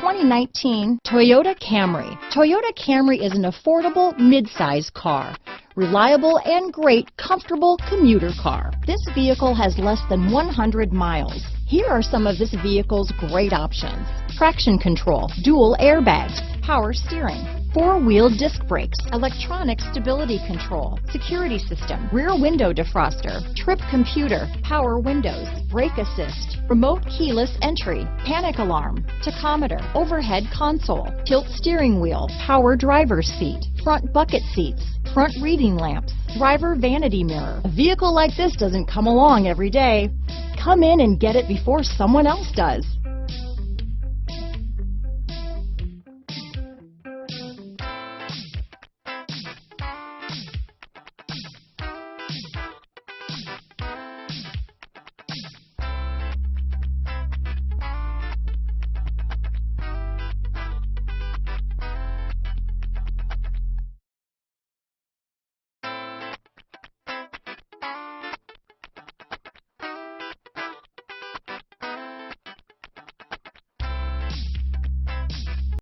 2019 Toyota Camry. Toyota Camry is an affordable mid-size car. Reliable and great comfortable commuter car. This vehicle has less than 100 miles. Here are some of this vehicle's great options: traction control, dual airbags, power steering, four-wheel disc brakes, electronic stability control, security system, rear window defroster, trip computer, power windows, brake assist, remote keyless entry, panic alarm, tachometer, overhead console, tilt steering wheel, power driver's seat, front bucket seats, front reading lamps, driver vanity mirror. A vehicle like this doesn't come along every day. Come in and get it before someone else does.